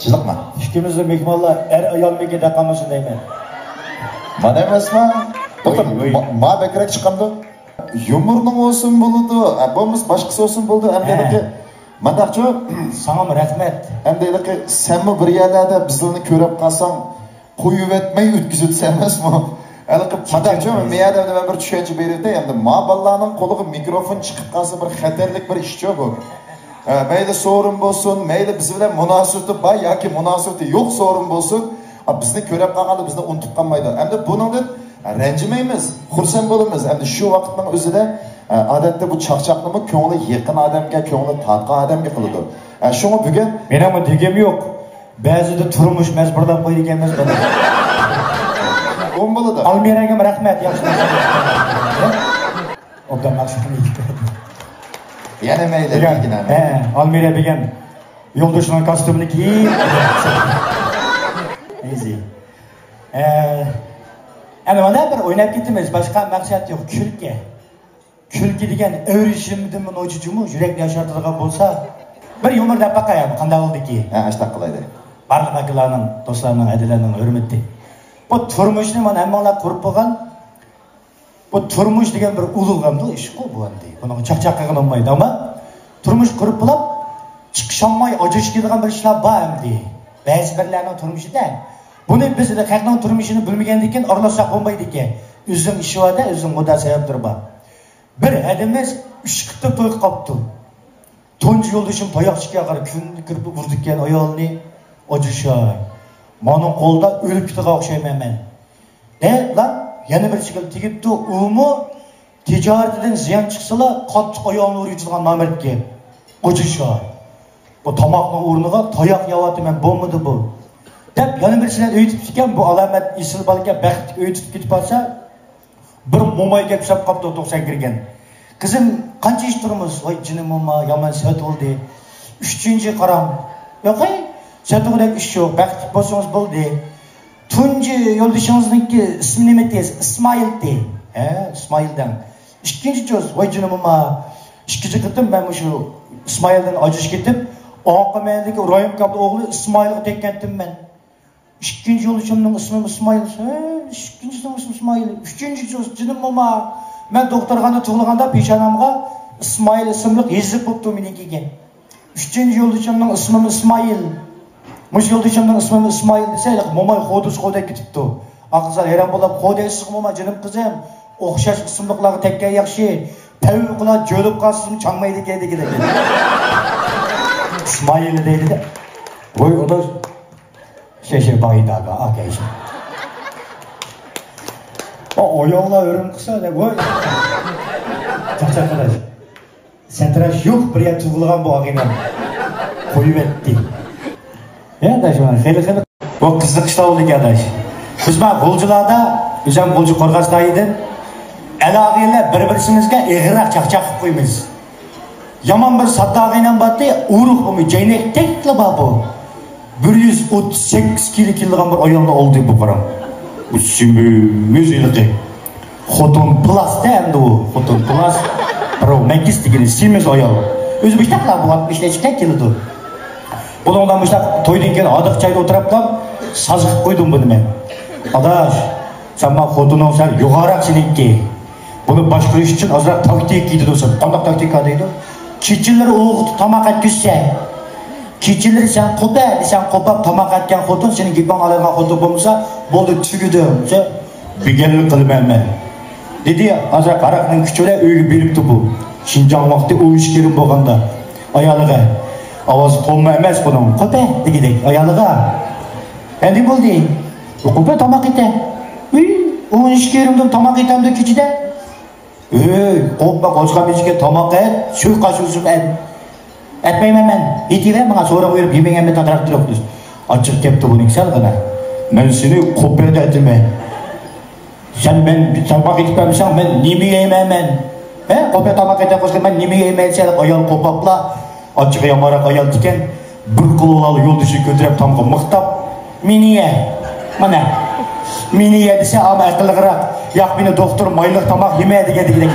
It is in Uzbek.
Çılıqma. İkimizde mehmonlar er ayol meke daqamısın deymen. Mana emasmi? Doktor, ma bekrak chiqamdi. Yumurning olsun bo'ldi, bo'lmas boshqasi olsun bo'ldi. Endi mandaqchi, sana rahmat. Endi senmi bir yerlarda bizlarni ko'rib qolsang, qo'yib etmay o'tkazib emasmi? Mandaqchi, meyada nima bir tushuncha berdi. Endi ma bolalarning qo'liga mikrofon chiqib qolsa bir xatarlik bir ishchi bu. Mayli sorun bo'lsin, mayli biz bilan munosabati bor yoki munosabati yo'q sorun bo'lsin, bizni ko'rib qolganda bizni unutib qolmaydi. Endi buningdan ranjimaymiz, xursand bo'lamiz. Endi shu vaqtning o'zida odatda bu chaqchaqnimi ko'ngli yaqin odamga, ko'ngli tatqan odamga qiladi. Shunga bugun men ham degim yo'q. Ba'zida turmush majburlab qo'ydi ekanmiz buni. On bo'ladi. Almiraga rahmat, yaxshi. Obdan maqsadni yana mayli degan. Almira degan yo'ldoshining kostyumini kiyib. Easy. Ana mana bir o'ynab ketamiz, boshqa maqsad yo'q, kulki. Kulki degan o'rishimdim nojijumu yurak yashartirgan bo'lsa, bir yumor deb baqayam, qanday bo'ldiki? Ashta qilaydi. Barliq akalarning, do'stlarning, adilarning hurmatli. Bu turmushni mana hammalar qurib qo'ygan. Bu turmush degan bir ulug'amdi, ish-ku bu endi. Buni chaqchaq qilgan olmaydi, ammo turmush qurib bo'lib, chiqisholmay ojish kelgan bir ishlar bor endi. Ba'zi birlarning turmushida buni biz haqiqatan turmushini bilmagandan aralasak bo'lmaydi ekan. O'zing ishvada, o'zing xudo sababdir bor. Bir hadimiz 3 qitda to'y qopdi. Tunji yo'ldashim toyoqchiga qarab kunni kirib urdigan ayolni ojishay. Mening qo'lda o'lib ketiga o'xshayman. Lan yana bir shikil tegibdi, umi tijoratdan ziyon chiqsalar, qattiq ayolni uraydigan namertga ojishay. Bu tomoqning o'rniga toyoq yeyapman, bo'lmadi bu. Deb yana bir sizlar o'yitib ekan, bu alomat isil balga baxt o'yitib ketib qolsa, bir mo'mayga tushib qopdi 90 kirgan. Qizim, qancha ish turimiz? Voy jinim mo'ma, yomon sat bo'ldi. 3-qaram. Yo'q-ay, satug'dak ish yo'q, baxt bo'lsangiz bo'ldi. Tunji yo'ldoshingizniki ismi nima deysiz? Ismoil dey. Ismoildan. 2-cho'z, voy jinim mo'ma, 2-qitim men shu Ismoildan ojish ketib, oqimandagi Royim kapli o'g'li Ismoilga tekkandim men. 2-yo'ldoshimning ismi Ismoil. 2-so'ng ismi Ismoil. 3-so'z jinim mo'ma. Men doktorxonada tug'ilganda peshonamga Ismoil ismli yezib bo'pti menikiga. 3-yo'ldoshimning ismi Ismoil. Mush yo'ldoshimning ismi Ismoil desaylik, mo'may xodus xo'da ketibdi. Aqzal hayron bo'lib, "Xodaysiz mo'ma jinim qizim, o'xshash ismliqlarga tekkan yaxshi. Tavqlar jo'lib qolsin, chanmaydi ekan" degan. İsmail deydi. Voy o da şeşe baydaga akayşın. O yolla örüm kısa da voy. Çak arkadaş. Sentraş yok bir yer tuğulgan bu ağına. Koyup etti. Ya da şu an xeyli. O kızlık işte oldu ki adaş. Biz bak bulcularda, üzem bulcu korgasdaydın. El ağıyla bir-birsimizge eğirak çak koymayız. Yaman bir saddağıyla battı, uğruq bu, ceynek tekli bu. 138 kilogram bir ayolda oldu bu karam. Bu sümüz ilgi. Xotun plus da endi o. Xotun plus. Pro Max degeni sümüz ayol. Özü bir takla bu 65 kilo. Bundan başlap toydan keyin adiq çayda o'tiriblam, sazg'ib qo'ydim buni men. Adash, sen bana xotun olsan yuqoriroq seniki. Buni boshqarish uchun ozroq taktik deydi do'stim. Qanday taktika deydi? Keçileri oğutu tamak etkisi. Keçileri sen kopa, sen kopap tamak etken xotun, senin gitmen alırgan xotun bulmuşsa, boldu tügüdü. Bir gelin kılmam ben. Dedi ya, azrak arakның küçüle öyle bilipti bu. Şincan vakti o iş kerim boğanda. Ayalığa. Avazı tonma emez bunun. Kopa, degidek, ayalığa. Endi boldu. Kopa tamak ete. O iş kerimdim tamak etemde küçüde. Kopma koçka bizge tamak et, şu kaşılsın et. Etmeyim ben. İtiver bana sonra koyup yemeğe mi tadrak durup. Açık kepti bunu güzel kadar. Ben seni kopya da etme. Sen tamak etmemsen ben nimi yemem ben. Kopya tamak ete koşka ben nimi yemem sen ayal kopapla. Açık yamarak ayal diken. Bir kul olalı yol dışı götürüp tamga mıhtap. Miniye. Mana. Mini yedise ama akıllı kırak. Yak beni doktor maylık tamak yemeye de geldi.